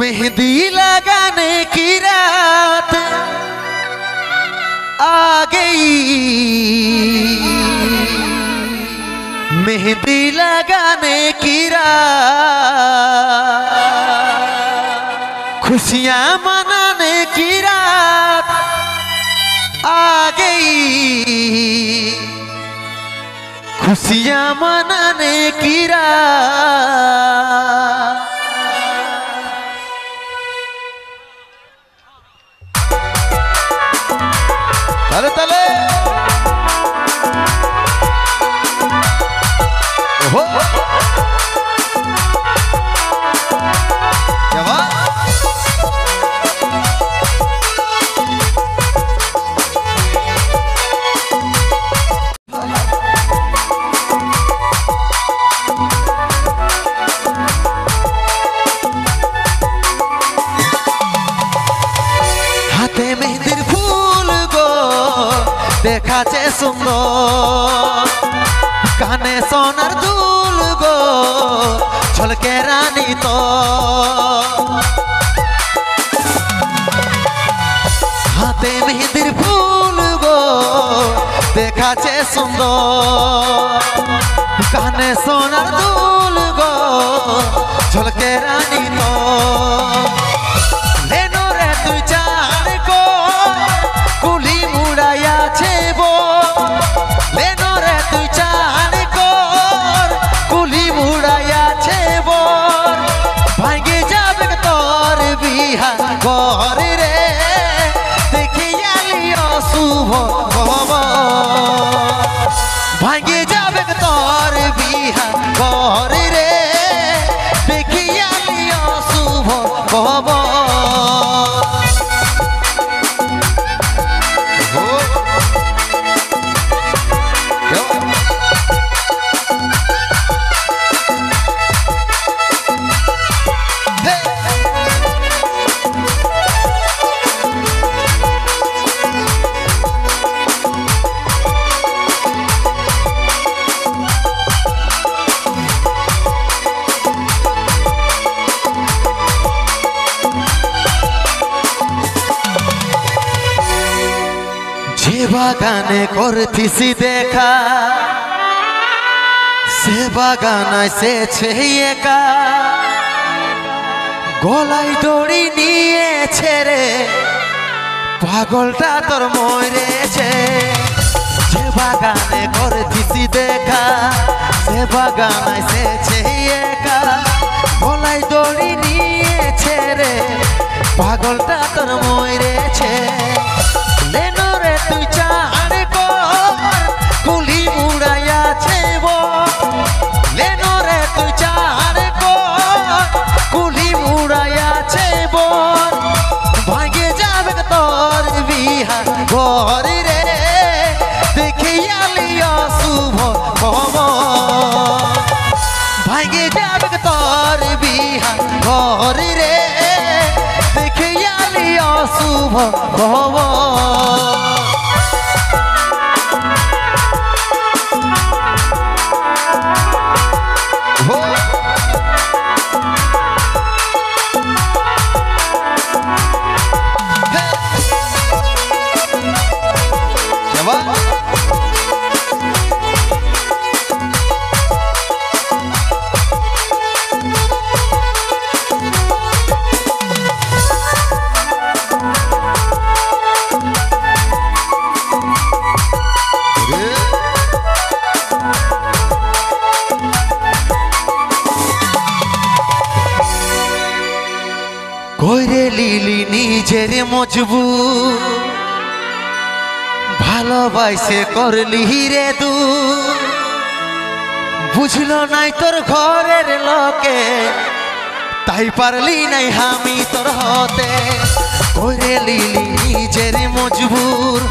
मेहंदी लगाने की रात आ गई, मेहंदी लगाने की रात, खुशियां मनाने की रात आ गई, खुशियां मनाने की रात। तले तले ओहो क्या बात। हाथे मेहंदिर फूल गो देखाचे सुंदर, काने सोनार दुल गो झलके रानी तो, हाथे मेहंदिर फूल गो देखाचे सुंदर, काने सोनार दुल गो झलके रानी तो। लेनो रे तुई चार को कुली मुड़ाया छेबो, लेनो रे तुई चार को कुली मुड़ाया छेबो, भांगे जाबे तोर बिहा घर रे देखिया लियो शुभ खबर, भांगे जाबे तोर बिहा घर रे देखिया लियो शुभ खबर। যে বাগানে করতিসি দেখা সে বাগান এসেছে একা, গলায় দড়ি নিয়েছে রে পাগলটা তোর মরেছে। যে বাগানে করতিসি দেখা সে বাগান এসেছে একা, গলায় দড়ি নিয়েছে রে পাগলটা তোর মরেছে। लेनो रे तुई चार को कुली मुड़ाया छेबो, लेनो रे तुई चार को कुली मुड़ाया छेबो, भागे जाबे तोर बिहा घर रे देखिया लियो शुभ खबर, भागे जाबे तोर बिहा घर रे देखिया लियो शुभ खबर। কইরে লিলি নিজের মজবুত, ভালোবাসে করলি রে দু, বুঝলো নাই তোর ঘরের লোকে তাই পারলি নাই আমি তোর হতে। কইরে লিলি নিজের মজবুর,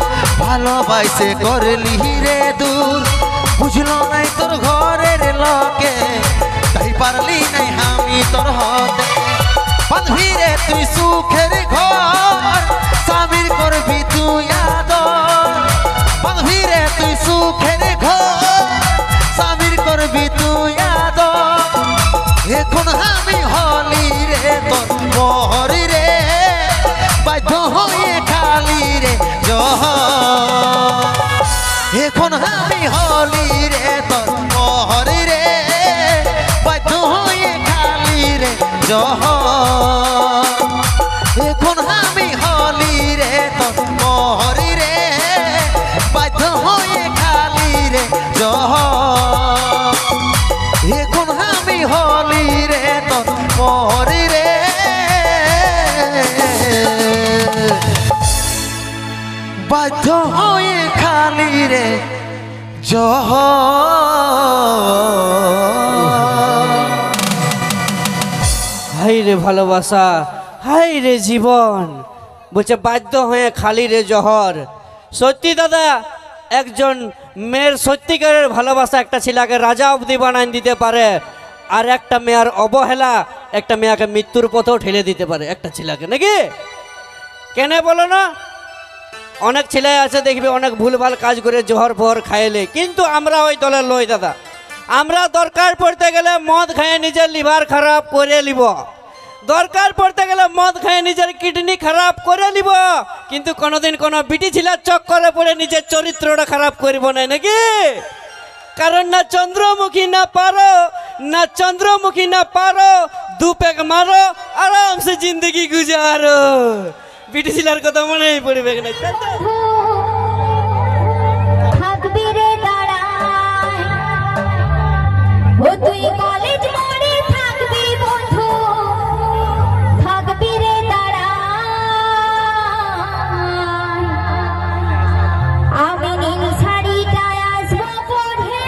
ভালোবাসে করলি রে দূর, বুঝলো নাই তোর ঘরের লোকে তাই পারলি নাই আমি তোর হতে। বাঁধবি রে তুই সুখের ঘর, স্বামীর করবি তুই আদর, বাঁধবি রে তুই সুখের ঘর, স্বামীর করবি তুই আদর। এখন আমি হলি রে তোর জহর এখন আমি হলি রে তোর মহরি রে বাধ্য হয়ে খালি রে জহর এখন আমি হলি রে তোর মহরি রে বাধ্য হয়ে খালি রে হাই রে ভালোবাসা, হাই রে জীবন, বলছে বাধ্য হয়ে খালি রে জহর। সত্যি দাদা, একজন মেয়ের সত্যিকারের ভালোবাসা একটা ছেলেকে রাজা অবধি বানাই দিতে পারে, আর একটা মেয়ের অবহেলা একটা মেয়েকে মৃত্যুর পথেও ঠেলে দিতে পারে একটা ছেলেকে, নাকি? কেন বলো না? অনেক ছেলে আছে দেখবে অনেক ভুলভাল কাজ করে জহর ফহর খাইলে, কিন্তু আমরা ওই দলের লই দাদা। আমরা দরকার পড়তে গেলে মদ খাইয়ে নিজের লিভার খারাপ করে নিব, দরকার পড়তে গেলে মদ খাইয়ে নিজের কিডনি খারাপ করে নিব, কিন্তু কোনোদিন কোনো বিটি ছেলের চক্করে পড়ে নিজের চরিত্রটা খারাপ করব না, নাকি? কারণ না চন্দ্রমুখী না পারো, না চন্দ্রমুখী না পারো, দু পেগ মারো, আরামসে জিন্দগি গুজারো। বিটি ছেলের কথা মনেই পড়বে না। থাকবি রে দাঁড়ায় ও তুই কলেজ মোড়ে থাকবি বন্ধু, থাকবি রে দাঁড়ায় আমি নীল শাড়িটায় আসবো পরে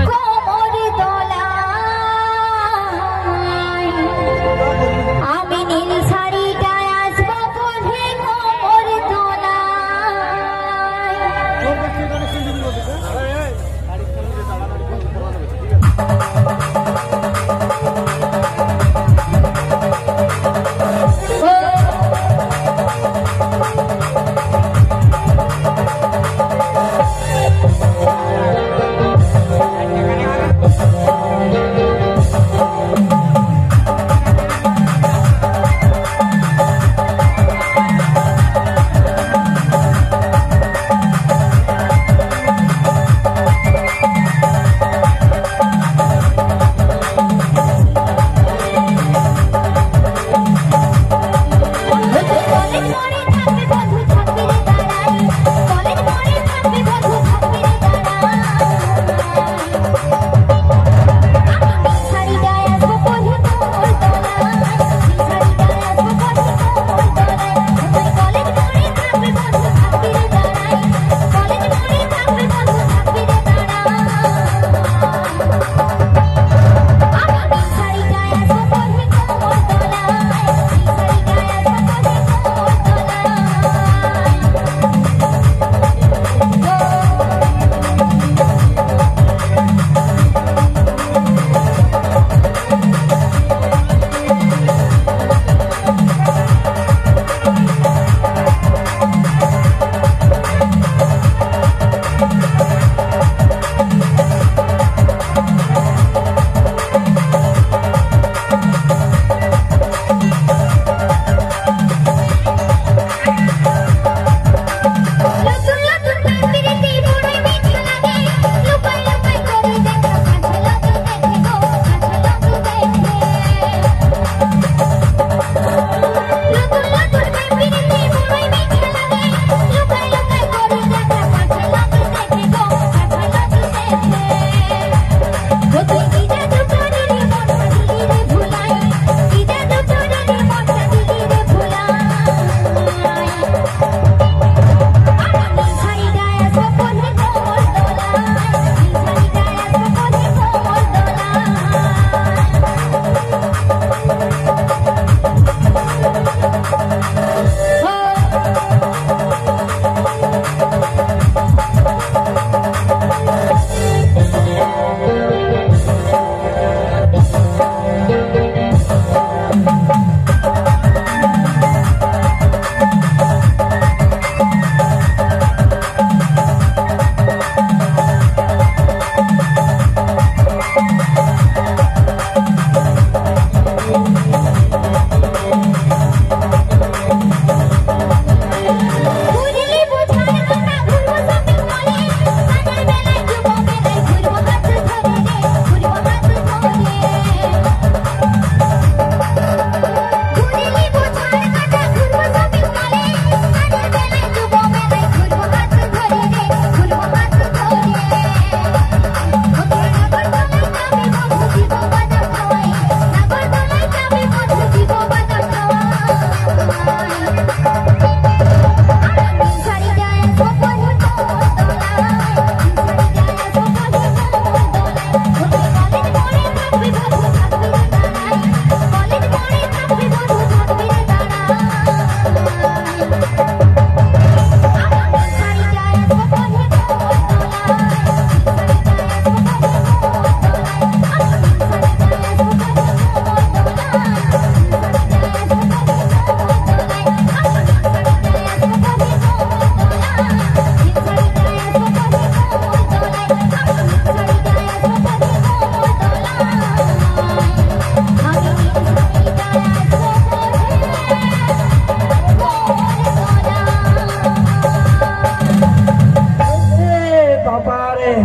কোমরে দোলায়, আমি নীল শাড়িটায় আসবো পরে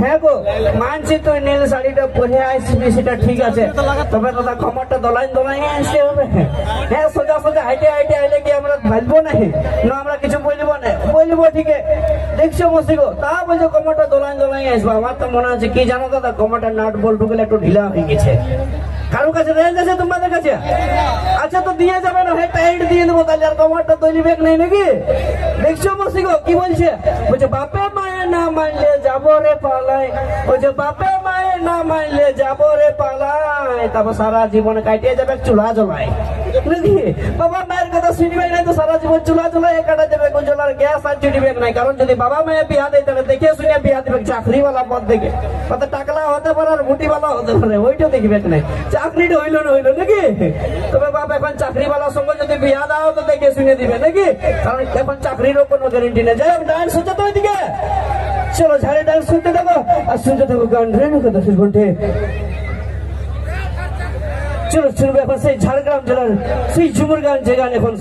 হ্যাঁ গো মানছি তুই নীল শাড়িটা পরে আসবি সেটা ঠিক আছে, তবে দাদা খবরটা দলাইন দলাই আসতে হবে। হ্যাঁ সোজা সোজা হাইটে হাইটে আইলে কি আমরা ভাববো না না আমরা কিছু বলবো না, বলবো ঠিক দেখছো মসি গো, তা বলছো কমরটা দোলাই দোলাই আসবো। আমার তো মনে হচ্ছে কি জানো দাদা, কমরটা নাট বল্টু গুলো একটু ঢিলা হয়ে গেছে। কারোর কাছে রেঞ্জ আছে তোমাদের কাছে? আচ্ছা তো দিয়ে যাবে না, হয় টাইট দিয়ে দেবো, তাহলে আর কমরটা তৈরি বেগ নেই নাকি? দেখছো মসি গো কি বলছে, বলছে বাপে মায়ে না মানলে যাবো রে পালাই, বলছে বাপে মায়ে না মানলে যাবো রে পালাই, তারপর সারা জীবন কাটিয়ে যাবে চুলা জ্বলায় নাকি? বাবা মায়ের কথা শুনবে নাই তো সারা জীবন চুলা জ্বলায় কাটা যাবে, গুঞ্জলার গ্যাস আর চুটিবে নাই। কারণ যদি বাবা মায়ের বিয়া দেয় তাহলে দেখে শুনে বিয়া দিবে, চাকরিওয়ালা পদ দেখে, কত টাকলা হতে পারে আর মুটিওয়ালা হতে পারে, ওইটা দেখবে নাই, চাকরিটা হইলো না হইলো নাকি? তবে বাবা এখন চাকরিওয়ালার সঙ্গে যদি বিয়া দাও তো দেখে শুনে দিবে নাকি? কারণ এখন চাকরিরও কোনো গ্যারেন্টি নেই। যাই হোক ডান্স হচ্ছে তো ওইদিকে, চলো ঝাড়ে ডান্স শুনতে থাকো আর শুনতে থাকো গান রেণু কথা ঘন্টে। চলো শুনবে এখন সেই ঝাড়গ্রাম জেলার সেই ঝুমুর গান, যে গান এখন